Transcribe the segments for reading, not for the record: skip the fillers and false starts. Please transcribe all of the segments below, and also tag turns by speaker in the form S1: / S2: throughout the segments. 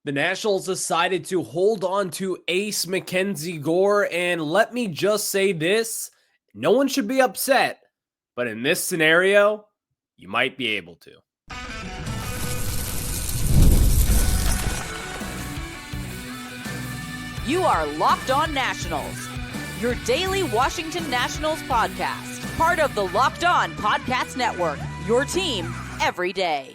S1: The Nationals decided to hold on to ace MacKenzie Gore, and let me just say this, no one should be upset, but in this scenario, you might be able to.
S2: You are Locked On Nationals, your daily Washington Nationals podcast, part of the Locked On Podcast Network, your team every day.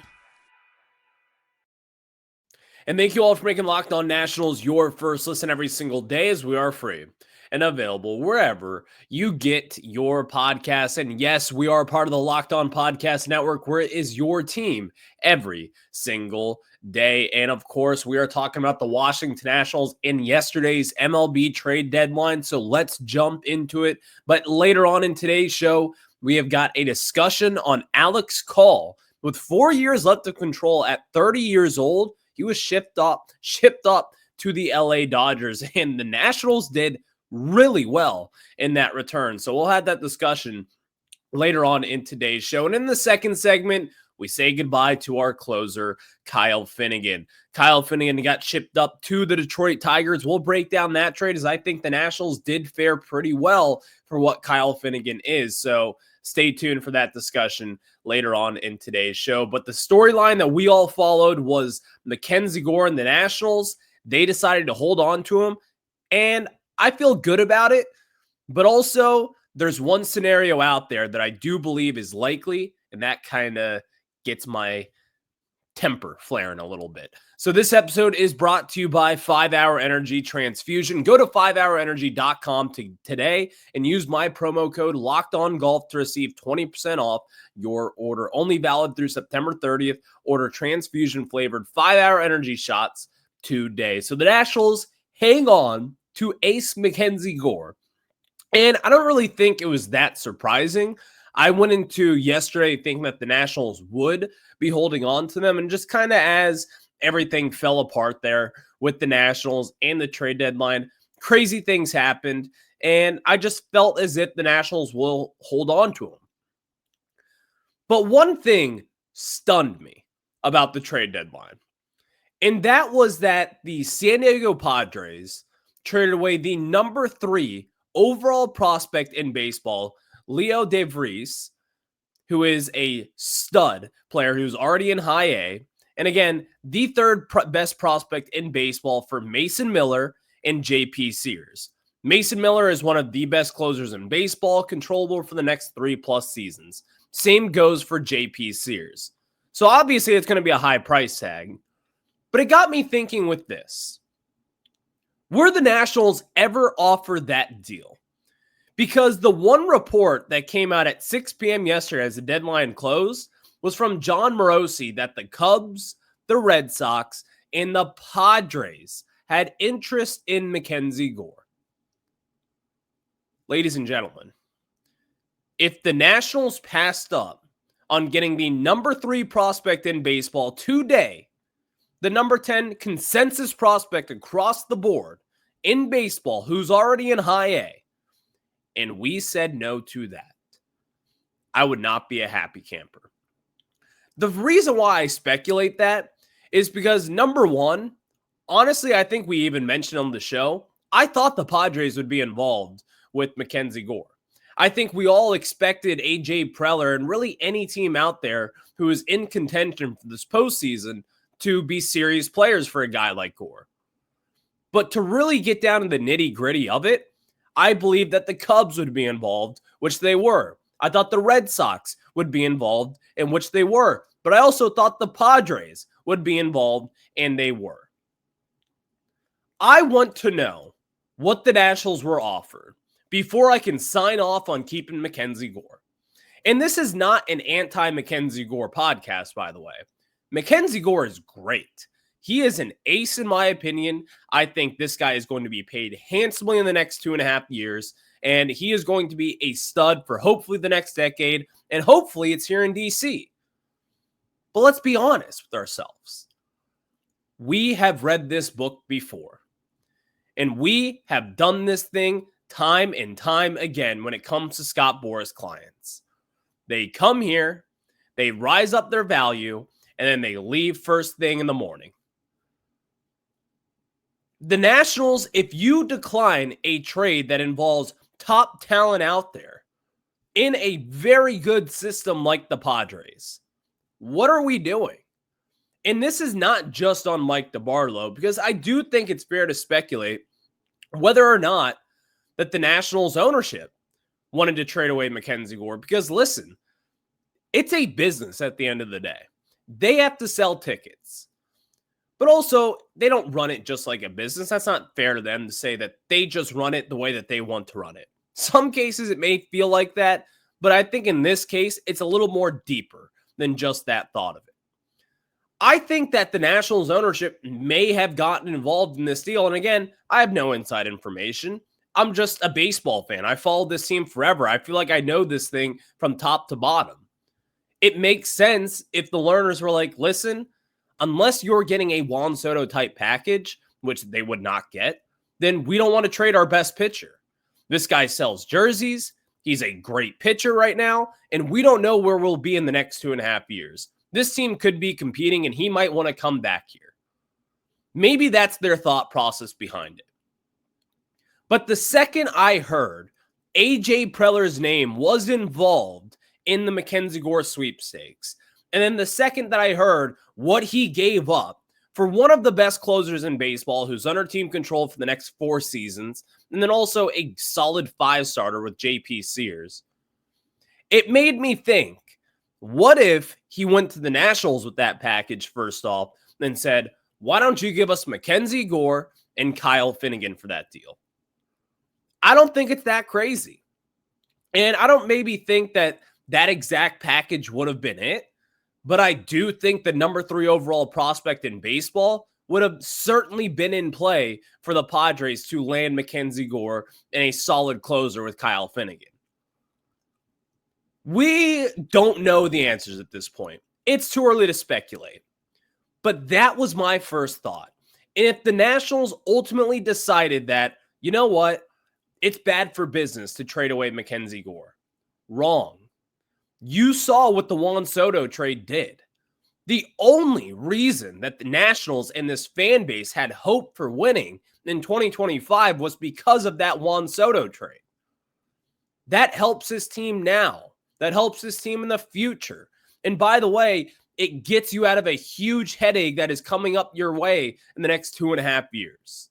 S1: And thank you all for making Locked On Nationals your first listen every single day, as we are free and available wherever you get your podcasts. And yes, we are part of the Locked On Podcast Network, where it is your team every single day. And of course, we are talking about the Washington Nationals in yesterday's MLB trade deadline. So let's jump into it. But later on in today's show, we have got a discussion on Alex Call. With 4 years left of control at 30 years old, he was shipped up to the LA Dodgers, and the Nationals did really well in that return. So we'll have that discussion later on in today's show. And in the second segment, we say goodbye to our closer, Kyle Finnegan. Kyle Finnegan got shipped up to the Detroit Tigers. We'll break down that trade, as I think the Nationals did fare pretty well for what Kyle Finnegan is. So stay tuned for that discussion later on in today's show. But the storyline that we all followed was MacKenzie Gore and the Nationals. They decided to hold on to him, and I feel good about it. But also, there's one scenario out there that I do believe is likely, and that kind of gets my temper flaring a little bit. So this episode is brought to you by 5 Hour Energy Transfusion. Go to 5hourenergy.com today and use my promo code LOCKEDONGolf to receive 20% off your order. Only valid through September 30th. Order transfusion flavored 5 Hour Energy shots today. So the Nationals hang on to ace MacKenzie Gore. And I don't really think it was that surprising. I went into yesterday thinking that the Nationals would be holding on to them, and just kind of as everything fell apart there with the Nationals and the trade deadline, crazy things happened, and I just felt as if the Nationals will hold on to them. But one thing stunned me about the trade deadline, and that was that the San Diego Padres traded away the number 3 overall prospect in baseball, Leo DeVries, who is a stud player who's already in high A. And again, the third best prospect in baseball for Mason Miller and JP Sears. Mason Miller is one of the best closers in baseball, controllable for the next 3+ seasons. Same goes for JP Sears. So obviously it's going to be a high price tag. But it got me thinking with this. Were the Nationals ever offered that deal? Because the one report that came out at 6 p.m. yesterday as the deadline closed was from John Morosi that the Cubs, the Red Sox, and the Padres had interest in MacKenzie Gore. Ladies and gentlemen, if the Nationals passed up on getting the number 3 prospect in baseball today, the number 10 consensus prospect across the board in baseball who's already in high A, and we said no to that, I would not be a happy camper. The reason why I speculate that is because, number one, honestly, I think we even mentioned on the show, I thought the Padres would be involved with MacKenzie Gore. I think we all expected AJ Preller and really any team out there who is in contention for this postseason to be serious players for a guy like Gore. But to really get down to the nitty-gritty of it, I believe that the Cubs would be involved, which they were. I thought the Red Sox would be involved, in which they were. But I also thought the Padres would be involved, and they were. I want to know what the Nationals were offered before I can sign off on keeping MacKenzie Gore. And this is not an anti-MacKenzie Gore podcast, by the way. MacKenzie Gore is great. He is an ace, in my opinion. I think this guy is going to be paid handsomely in the next 2.5 years, and he is going to be a stud for hopefully the next decade, and hopefully it's here in DC. But let's be honest with ourselves. We have read this book before, and we have done this thing time and time again when it comes to Scott Boras clients. They come here, they rise up their value, and then they leave first thing in the morning. The Nationals, if you decline a trade that involves top talent out there in a very good system like the Padres, what are we doing? And this is not just on Mike DeBartolo, because I do think it's fair to speculate whether or not that the Nationals ownership wanted to trade away MacKenzie Gore. Because listen, it's a business at the end of the day. They have to sell tickets. But also, they don't run it just like a business. That's not fair to them to say that they just run it the way that they want to run it. Some cases it may feel like that, but I think in this case, it's a little more deeper than just that thought of it. I think that the Nationals ownership may have gotten involved in this deal. And again, I have no inside information. I'm just a baseball fan. I followed this team forever. I feel like I know this thing from top to bottom. It makes sense if the learners were like, listen, unless you're getting a Juan Soto type package, which they would not get, then we don't want to trade our best pitcher. This guy sells jerseys. He's a great pitcher right now, and we don't know where we'll be in the next 2.5 years. This team could be competing, and he might want to come back here. Maybe that's their thought process behind it. But the second I heard AJ Preller's name was involved in the MacKenzie Gore sweepstakes, and then the second that I heard what he gave up for one of the best closers in baseball who's under team control for the next 4 seasons, and then also a solid 5-starter with JP Sears, it made me think, what if he went to the Nationals with that package first off and said, why don't you give us MacKenzie Gore and Kyle Finnegan for that deal? I don't think it's that crazy. And I don't maybe think that that exact package would have been it. But I do think the number 3 overall prospect in baseball would have certainly been in play for the Padres to land MacKenzie Gore and a solid closer with Kyle Finnegan. We don't know the answers at this point. It's too early to speculate. But that was my first thought. And if the Nationals ultimately decided that, you know what, it's bad for business to trade away MacKenzie Gore, wrong. You saw what the Juan Soto trade did. The only reason that the Nationals and this fan base had hope for winning in 2025 was because of that Juan Soto trade. That helps his team now. That helps his team in the future. And by the way, it gets you out of a huge headache that is coming up your way in the next 2.5 years.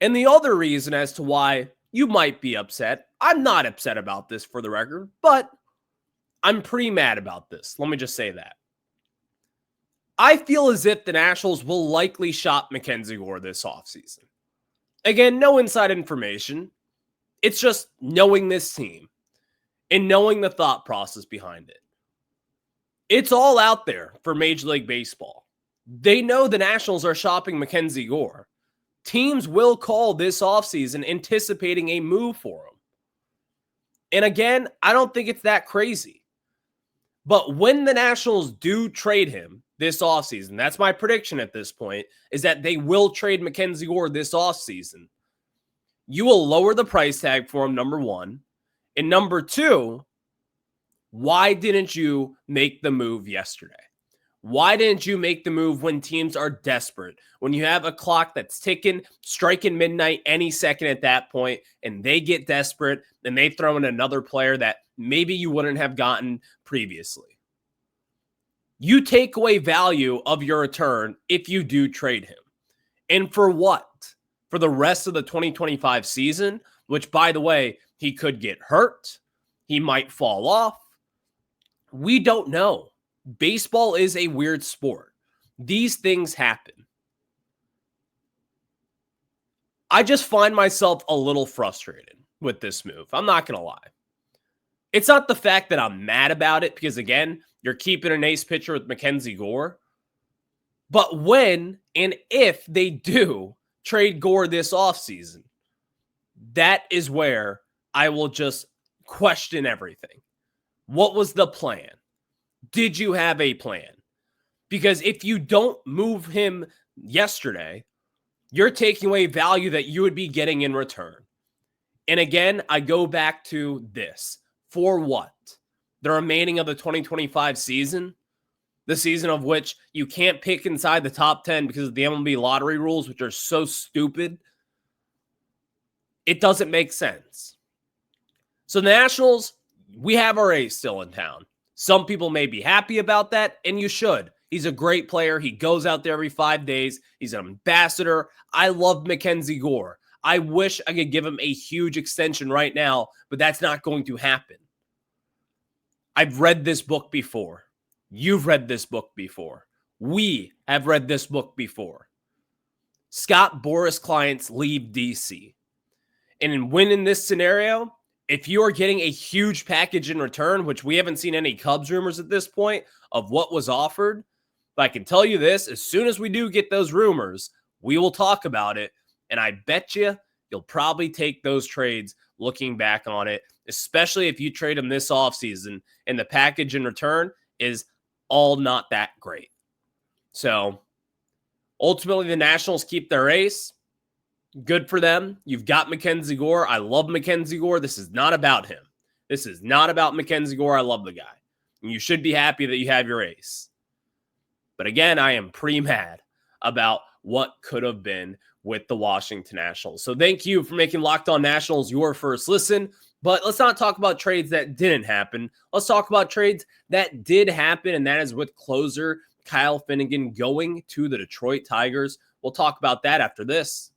S1: And the other reason as to why you might be upset, I'm not upset about this for the record, but I'm pretty mad about this. Let me just say that. I feel as if the Nationals will likely shop MacKenzie Gore this offseason. Again, no inside information. It's just knowing this team and knowing the thought process behind it. It's all out there for Major League Baseball. They know the Nationals are shopping MacKenzie Gore. Teams will call this offseason anticipating a move for him. And again, I don't think it's that crazy. But when the Nationals do trade him this offseason, that's my prediction at this point, is that they will trade MacKenzie Gore this offseason. You will lower the price tag for him, number one. And number two, why didn't you make the move yesterday? Why didn't you make the move when teams are desperate? When you have a clock that's ticking, striking midnight any second at that point, and they get desperate, and they throw in another player that maybe you wouldn't have gotten previously. You take away value of your return if you do trade him. And for what? For the rest of the 2025 season, which, by the way, he could get hurt. He might fall off. We don't know. Baseball is a weird sport. These things happen. I just find myself a little frustrated with this move. I'm not going to lie. It's not the fact that I'm mad about it because, again, you're keeping an ace pitcher with MacKenzie Gore. But when and if they do trade Gore this offseason, that is where I will just question everything. What was the plan? Did you have a plan? Because if you don't move him yesterday, you're taking away value that you would be getting in return. And again, I go back to this. For what? The remaining of the 2025 season? The season of which you can't pick inside the top 10 because of the MLB lottery rules, which are so stupid. It doesn't make sense. So the Nationals, we have our ace still in town. Some people may be happy about that, and you should. He's a great player. He goes out there every 5 days. He's an ambassador. I love MacKenzie Gore. I wish I could give him a huge extension right now, but that's not going to happen. I've read this book before. You've read this book before. We have read this book before. Scott Boras clients leave DC. And when in this scenario, if you are getting a huge package in return, which we haven't seen any Cubs rumors at this point of what was offered, but I can tell you this, as soon as we do get those rumors, we will talk about it. And I bet you'll probably take those trades looking back on it, especially if you trade them this offseason and the package in return is all not that great. So ultimately, the Nationals keep their ace. Good for them. You've got MacKenzie Gore. I love MacKenzie Gore. This is not about him. This is not about MacKenzie Gore. I love the guy. And you should be happy that you have your ace. But again, I am pretty mad about what could have been with the Washington Nationals. So thank you for making Locked On Nationals your first listen. But let's not talk about trades that didn't happen. Let's talk about trades that did happen, and that is with closer Kyle Finnegan going to the Detroit Tigers. We'll talk about that after this.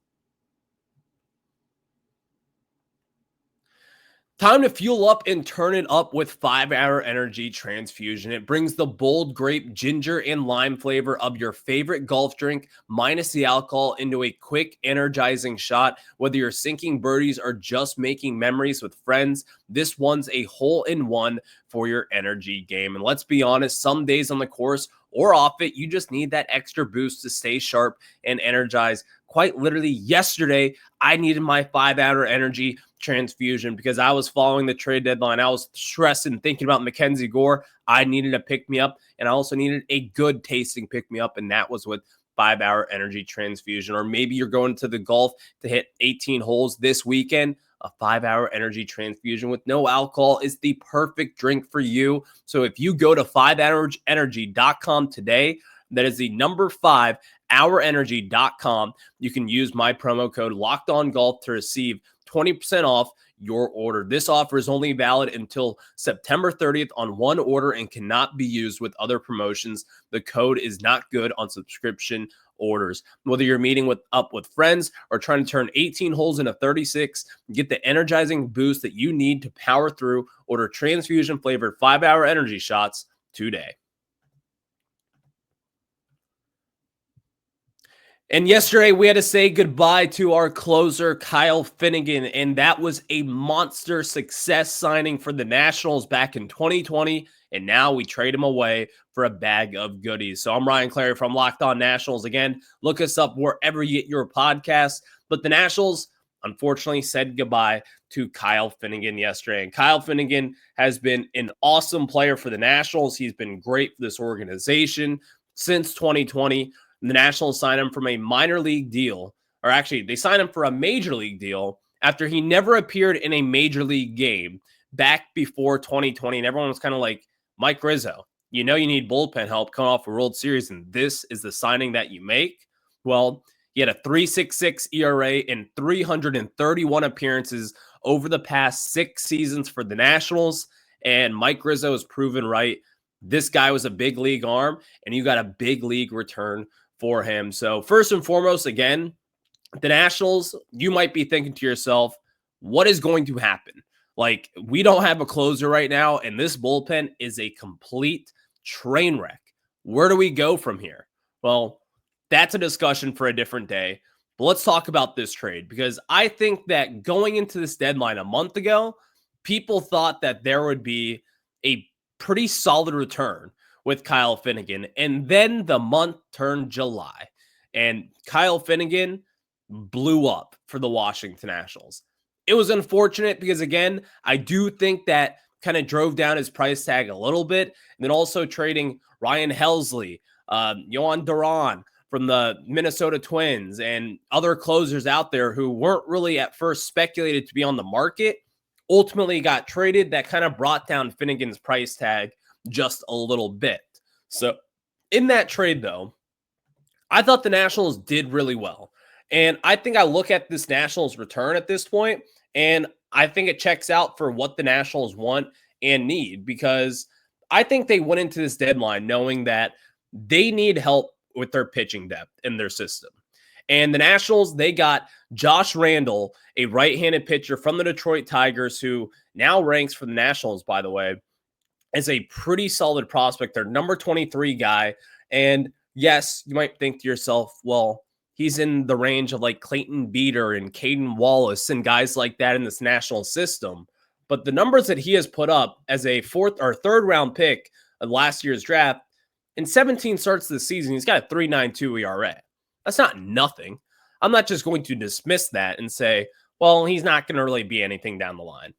S1: Time to fuel up and turn it up with 5 Hour Energy Transfusion. It brings the bold grape, ginger, and lime flavor of your favorite golf drink minus the alcohol into a quick, energizing shot. Whether you're sinking birdies or just making memories with friends, this one's a hole-in-one for your energy game. And let's be honest, some days on the course or off it, you just need that extra boost to stay sharp and energized. Quite literally yesterday, I needed my 5 Hour Energy Transfusion because I was following the trade deadline. I was stressed and thinking about MacKenzie Gore. I needed a pick-me-up, and I also needed a good tasting pick-me-up, and that was with 5 Hour Energy Transfusion. Or maybe you're going to the golf to hit 18 holes this weekend. A 5 Hour Energy Transfusion with no alcohol is the perfect drink for you. So if you go to 5hourenergy.com today, that is the number 5hourenergy.com. You can use my promo code LOCKEDONGolf to receive 20% off your order. This offer is only valid until September 30th on one order and cannot be used with other promotions. The code is not good on subscription orders. Whether you're meeting up with friends or trying to turn 18 holes into 36, get the energizing boost that you need to power through. Order transfusion flavored 5 Hour Energy shots today. And yesterday, we had to say goodbye to our closer, Kyle Finnegan, and that was a monster success signing for the Nationals back in 2020, and now we trade him away for a bag of goodies. So I'm Ryan Clary from Locked On Nationals. Again, look us up wherever you get your podcasts. But the Nationals, unfortunately, said goodbye to Kyle Finnegan yesterday. And Kyle Finnegan has been an awesome player for the Nationals. He's been great for this organization since 2020. The Nationals signed him from a minor league deal, or actually they signed him for a major league deal after he never appeared in a major league game back before 2020. And everyone was kind of like, Mike Rizzo, you know you need bullpen help coming off a World Series, and this is the signing that you make? Well, he had a 3.66 ERA in 331 appearances over the past 6 seasons for the Nationals, and Mike Rizzo has proven right. This guy was a big league arm, and you got a big league return for him. So first and foremost, again, the Nationals, you might be thinking to yourself, what is going to happen? Like, we don't have a closer right now, and this bullpen is a complete train wreck. Where do we go from here? Well, that's a discussion for a different day. But let's talk about this trade, because I think that going into this deadline a month ago, people thought that there would be a pretty solid return with Kyle Finnegan. And then the month turned July, and Kyle Finnegan blew up for the Washington Nationals. It was unfortunate because, again, I do think that kind of drove down his price tag a little bit. And then also trading Ryan Helsley, Yohan Duran from the Minnesota Twins, and other closers out there who weren't really at first speculated to be on the market, ultimately got traded. That kind of brought down Finnegan's price tag just a little bit. So In that trade, though, I thought the Nationals did really well. And I think I look at this Nationals return at this point, and I think it checks out for what the Nationals want and need, because I think they went into this deadline knowing that they need help with their pitching depth in their system. And the Nationals, they got Josh Randall, a right-handed pitcher from the Detroit Tigers, who now ranks for the Nationals, by the way, as a pretty solid prospect. Their number 23 guy. And yes, you might think to yourself, well, he's in the range of like Clayton Beeter and Caden Wallace and guys like that in this national system. But the numbers that he has put up as a fourth or third round pick of last year's draft, in 17 starts this season, he's got a 3.92 ERA. That's not nothing. I'm not just going to dismiss that and say, well, he's not going to really be anything down the line.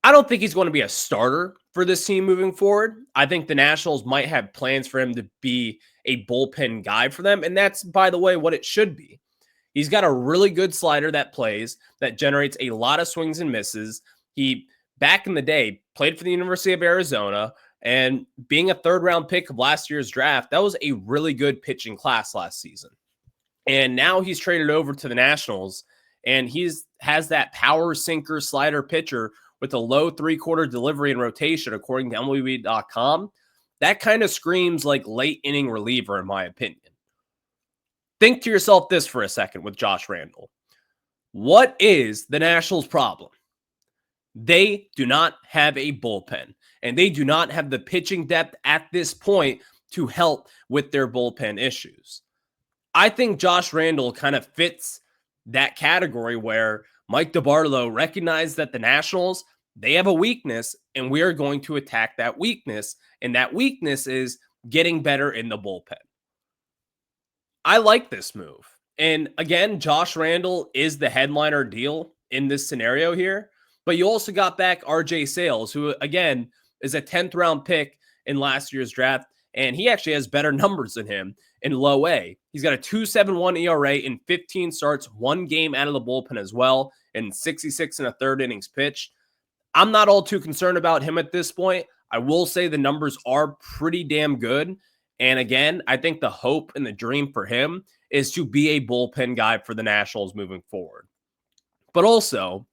S1: I don't think he's going to be a starter for this team moving forward. I think the Nationals might have plans for him to be a bullpen guy for them. And that's, by the way, what it should be. He's got a really good slider that plays, that generates a lot of swings and misses. He, back in the day, played for the University of Arizona, and being a third-round pick of last year's draft, that was a really good pitching class last season. And now he's traded over to the Nationals, and has that power sinker slider pitcher with a low three-quarter delivery and rotation, according to MLB.com. That kind of screams like late inning reliever, in my opinion. Think to yourself this for a second with Josh Randall. What is the Nationals' problem? They do not have a bullpen, and they do not have the pitching depth at this point to help with their bullpen issues. I think Josh Randall kind of fits that category where Mike DeBartolo recognized that the Nationals, they have a weakness, and we are going to attack that weakness, and that weakness is getting better in the bullpen. I like this move. And again, Josh Randall is the headliner deal in this scenario here, but you also got back RJ Sales, who again is a 10th round pick in last year's draft, and he actually has better numbers than him in low A. He's got a 2.71 ERA in 15 starts, one game out of the bullpen as well, and 66 and a third innings pitched. I'm not all too concerned about him at this point. I will say the numbers are pretty damn good. And again, I think the hope and the dream for him is to be a bullpen guy for the Nationals moving forward. But also,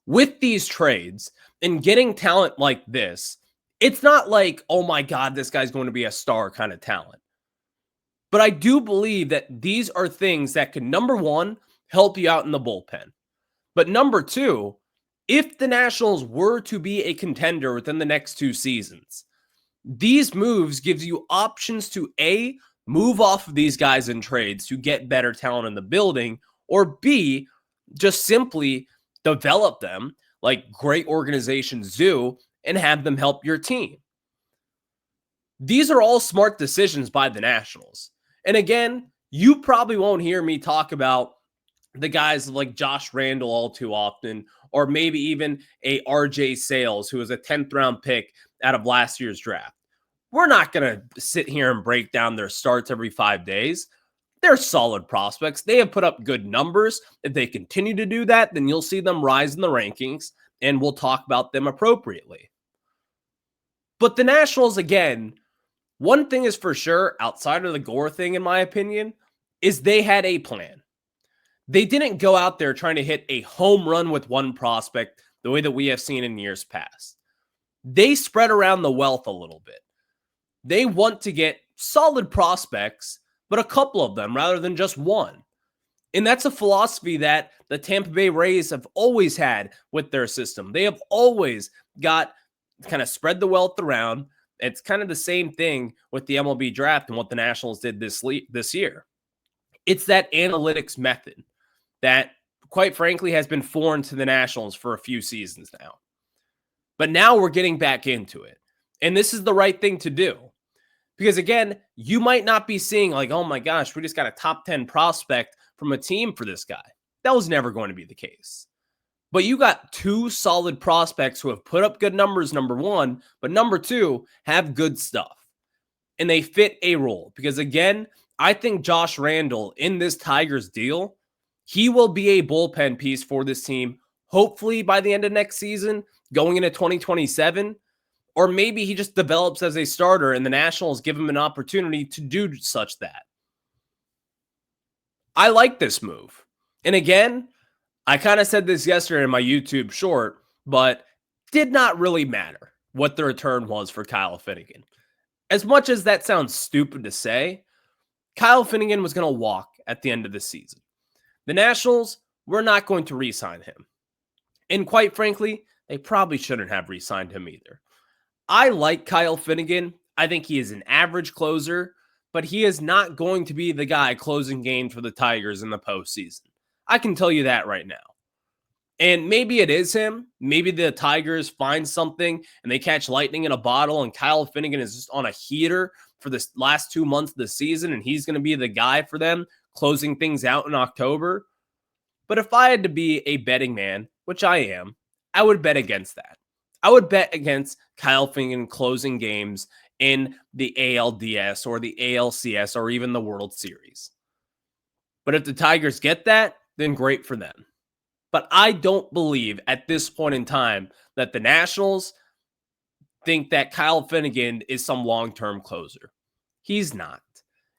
S1: with these trades and getting talent like this, it's not like, oh my God, this guy's going to be a star kind of talent. But I do believe that these are things that can, number one, help you out in the bullpen. But number two, if the Nationals were to be a contender within the next 2 seasons, these moves gives you options to A, move off of these guys in trades to get better talent in the building, or B, just simply develop them like great organizations do and have them help your team. These are all smart decisions by the Nationals. And again, you probably won't hear me talk about the guys like Josh Randall all too often, or maybe even a RJ Sales, who was a 10th round pick out of last year's draft. We're not going to sit here and break down their starts every 5 days. They're solid prospects. They have put up good numbers. If they continue to do that, then you'll see them rise in the rankings, and we'll talk about them appropriately. But the Nationals, again, one thing is for sure, outside of the Gore thing, in my opinion, is they had a plan. They didn't go out there trying to hit a home run with one prospect the way that we have seen in years past. They spread around the wealth a little bit. They want to get solid prospects, but a couple of them rather than just one. And that's a philosophy that the Tampa Bay Rays have always had with their system. They have always got kind of spread the wealth around. It's kind of the same thing with the MLB draft and what the Nationals did this year. It's that analytics method that, quite frankly, has been foreign to the Nationals for a few seasons now. But now we're getting back into it. And this is the right thing to do. Because again, you might not be seeing like, oh my gosh, we just got a top 10 prospect from a team for this guy. That was never going to be the case. But you got 2 solid prospects who have put up good numbers, number one, but number 2, have good stuff. And they fit a role. Because again, I think Josh Randall in this Tigers deal, he will be a bullpen piece for this team, hopefully by the end of next season, going into 2027. Or maybe he just develops as a starter and the Nationals give him an opportunity to do such that. I like this move. And again, I kind of said this yesterday in my YouTube short, but did not really matter what the return was for Kyle Finnegan. As much as that sounds stupid to say, Kyle Finnegan was going to walk at the end of the season. The Nationals were not going to re-sign him. And quite frankly, they probably shouldn't have re-signed him either. I like Kyle Finnegan. I think he is an average closer, but he is not going to be the guy closing games for the Tigers in the postseason. I can tell you that right now. And maybe it is him. Maybe the Tigers find something and they catch lightning in a bottle and Kyle Finnegan is just on a heater for the last 2 months of the season and he's going to be the guy for them closing things out in October. But if I had to be a betting man, which I am, I would bet against that. I would bet against Kyle Finnegan closing games in the ALDS or the ALCS or even the World Series. But if the Tigers get that, then great for them. But I don't believe at this point in time that the Nationals think that Kyle Finnegan is some long-term closer. He's not.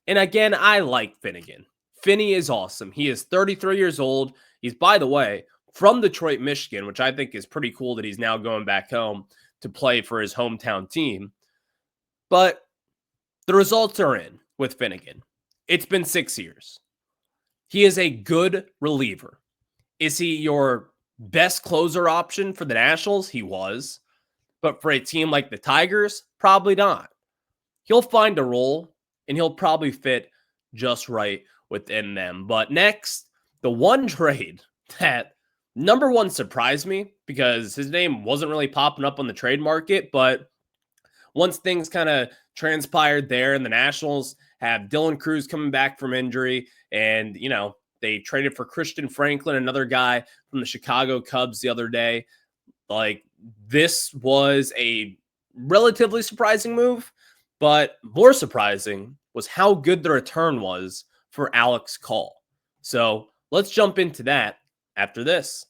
S1: And again, I like Finnegan. Finny is awesome. He is 33 years old. He's, by the way, from Detroit, Michigan, which I think is pretty cool that he's now going back home to play for his hometown team. But the results are in with Finnegan. It's been 6 years. He is a good reliever. Is he your best closer option for the Nationals? He was. But for a team like the Tigers, probably not. He'll find a role, and he'll probably fit just right within them. But next, the one trade that, number one, surprised me because his name wasn't really popping up on the trade market. But once things kind of transpired there and the Nationals have Dylan Cruz coming back from injury and, they traded for Christian Franklin, another guy from the Chicago Cubs the other day. Like, this was a relatively surprising move, but more surprising was how good the return was for Alex Call. So let's jump into that after this.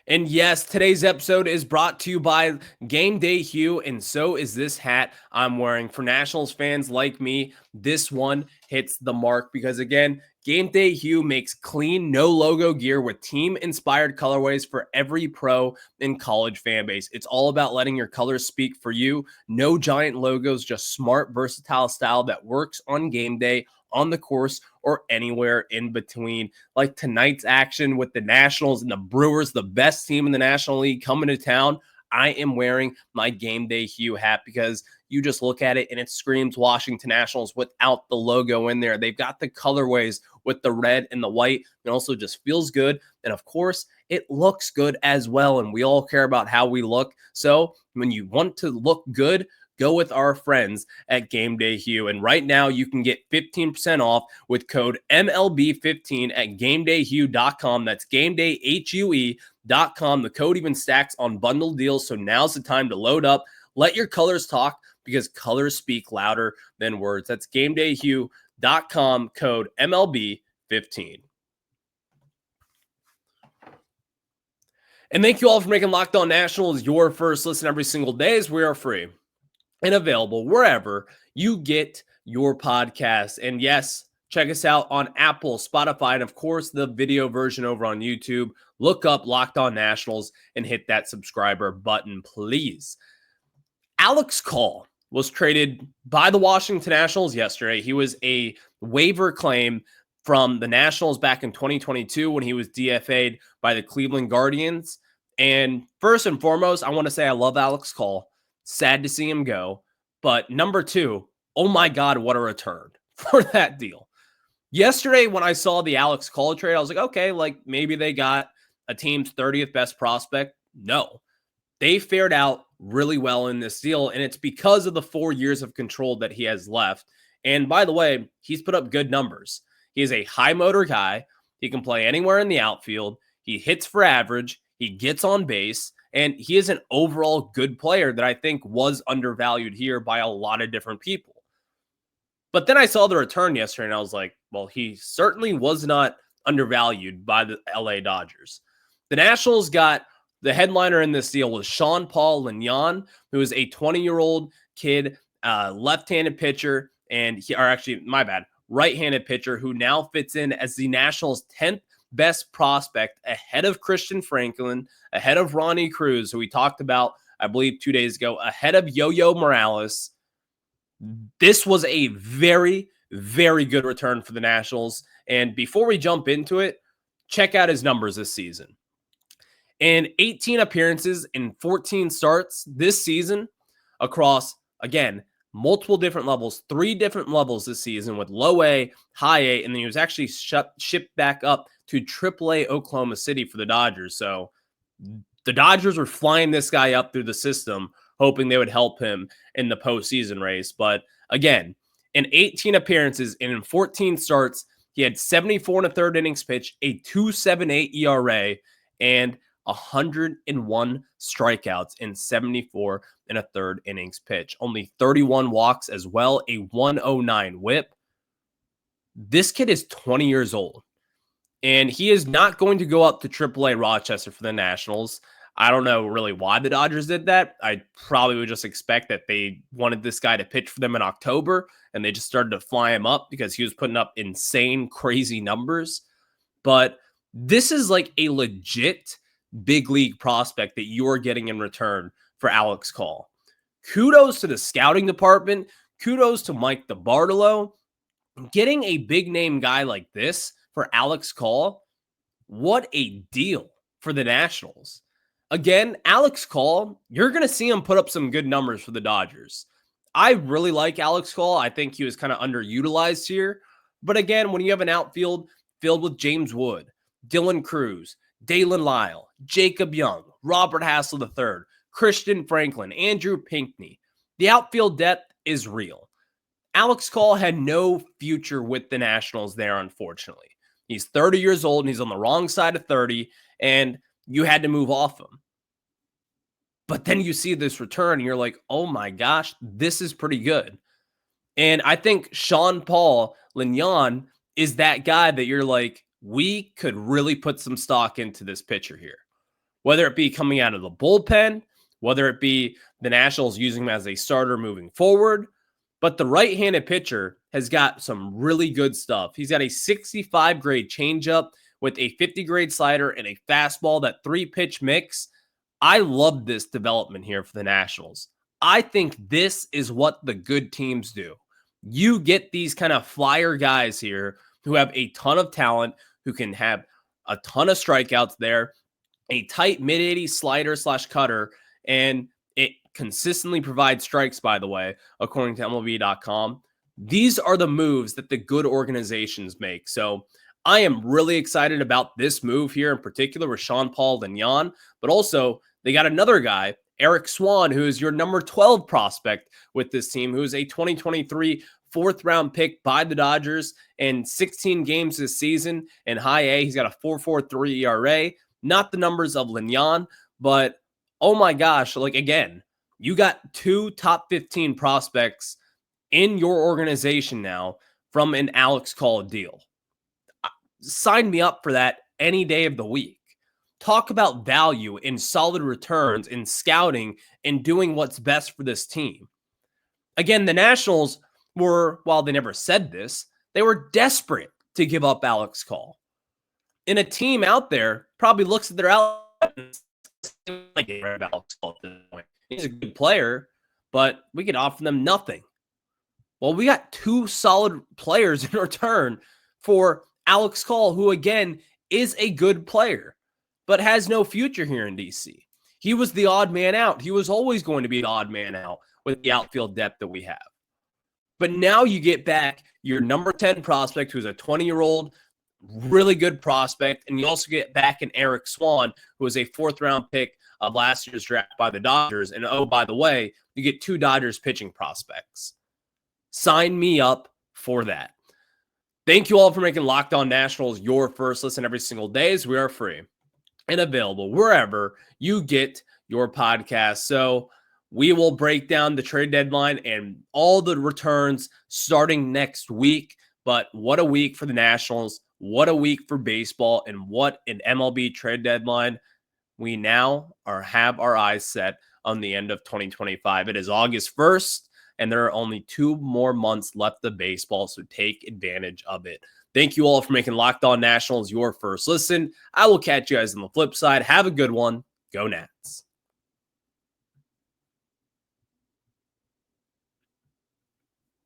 S1: And yes, today's episode is brought to you by Gameday Hue, and so is this hat I'm wearing. For Nationals fans like me, this one hits the mark because, again, Gameday Hue makes clean, no-logo gear with team-inspired colorways for every pro and college fan base. It's all about letting your colors speak for you. No giant logos, just smart, versatile style that works on game day, on the course, or anywhere in between. Like tonight's action with the Nationals and the Brewers, the best team in the National League, coming to town. I am wearing my Gameday Hue hat because you just look at it and it screams Washington Nationals without the logo in there. They've got the colorways with the red and the white. It also just feels good. And of course, it looks good as well. And we all care about how we look. So when you want to look good, go with our friends at Gameday Hue. And right now you can get 15% off with code MLB15 at GamedayHue.com. That's GamedayHue.com. The code even stacks on bundle deals. So now's the time to load up. Let your colors talk because colors speak louder than words. That's GamedayHue.com, code MLB15. And thank you all for making Locked On Nationals your first listen every single day, as we are free and available wherever you get your podcasts. And yes, check us out on Apple, Spotify, and of course, the video version over on YouTube. Look up Locked On Nationals and hit that subscriber button, please. Alex Call was traded by the Washington Nationals yesterday. He was a waiver claim from the Nationals back in 2022 when he was DFA'd by the Cleveland Guardians. And first and foremost, I want to say I love Alex Call. Sad to see him go. But number two, oh my God, what a return for that deal. Yesterday, when I saw the Alex Call trade, I was like, okay, like maybe they got a team's 30th best prospect. No, they fared out really well in this deal. And it's because of the 4 years of control that he has left. And by the way, he's put up good numbers. He is a high motor guy. He can play anywhere in the outfield. He hits for average. He gets on base. And he is an overall good player that I think was undervalued here by a lot of different people. But then I saw the return yesterday and I was like, well, he certainly was not undervalued by the LA Dodgers. The Nationals got The headliner in this deal was Sean Paul Lignon, who is a 20-year-old kid, left-handed pitcher, right-handed pitcher who now fits in as the Nationals' 10th best prospect, ahead of Christian Franklin, ahead of Ronnie Cruz, who we talked about, I believe, 2 days ago, ahead of Yo-Yo Morales. This was a very, very good return for the Nationals. And before we jump into it, check out his numbers this season. In 18 appearances in 14 starts this season across, again, multiple different levels, 3 different levels this season with low A, high A, and then he was actually shipped back up to AAA Oklahoma City for the Dodgers. So the Dodgers were flying this guy up through the system, hoping they would help him in the postseason race. But again, in 18 appearances and in 14 starts, he had 74 and a third innings pitched, a 2.78 ERA, and 101 strikeouts in 74 and a third innings pitch. Only 31 walks as well, a 109 whip. This kid is 20 years old, and he is not going to go up to AAA Rochester for the Nationals. I don't know really why the Dodgers did that. I probably would just expect that they wanted this guy to pitch for them in October, and they just started to fly him up because he was putting up insane, crazy numbers. But this is like a legit big league prospect that you're getting in return for Alex Call. Kudos to the scouting department. Kudos to Mike DeBartolo. Getting a big name guy like this for Alex Call, what a deal for the Nationals. Again, Alex Call, you're going to see him put up some good numbers for the Dodgers. I really like Alex Call. I think he was kind of underutilized here. But again, when you have an outfield filled with James Wood, Dylan Cruz, Dalen Lyle, Jacob Young, Robert Hassel III, Christian Franklin, Andrew Pinckney, the outfield depth is real. Alex Call had no future with the Nationals there, unfortunately. He's 30 years old, and he's on the wrong side of 30, and you had to move off him. But then you see this return, and you're like, oh my gosh, this is pretty good. And I think Sean Paul Lignon is that guy that you're like, we could really put some stock into this pitcher here. Whether it be coming out of the bullpen, whether it be the Nationals using him as a starter moving forward. But the right-handed pitcher has got some really good stuff. He's got a 65 grade changeup with a 50 grade slider and a fastball, that 3-pitch mix. I love this development here for the Nationals. I think this is what the good teams do. You get these kind of flyer guys here who have a ton of talent, who can have a ton of strikeouts there, a tight mid-80 slider / cutter, and it consistently provides strikes, by the way, according to MLB.com. These are the moves that the good organizations make. So I am really excited about this move here in particular with Sean Paul Lignon, but also they got another guy, Eric Swan, who is your number 12 prospect with this team, who is a 2023 4th-round pick by the Dodgers in 16 games this season in high A. He's got a 4.43 ERA. Not the numbers of Lignon, but oh my gosh, like again, you got 2 top 15 prospects in your organization now from an Alex Call deal. Sign me up for that any day of the week. Talk about value in solid returns in scouting and doing what's best for this team. Again, the Nationals were, while they never said this, they were desperate to give up Alex Call. And a team out there probably looks at their Alex Call. He's a good player, but we could offer them nothing. Well, we got 2 solid players in return for Alex Call, who again is a good player, but has no future here in DC. He was the odd man out. He was always going to be the odd man out with the outfield depth that we have. But now you get back your number 10 prospect, who's a 20-year-old, really good prospect, and you also get back an Eric Swan, who was a 4th-round pick of last year's draft by the Dodgers. And oh, by the way, you get 2 Dodgers pitching prospects. Sign me up for that. Thank you all for making Locked On Nationals your first listen every single day, as we are free and available wherever you get your podcast. So we will break down the trade deadline and all the returns starting next week. But what a week for the Nationals. What a week for baseball, and what an MLB trade deadline. we now have our eyes set on the end of 2025. It is August 1st, and there are only 2 more months left of baseball, so take advantage of it. Thank you all for making Locked On Nationals your first listen. I will catch you guys on the flip side. Have a good one. Go Nats.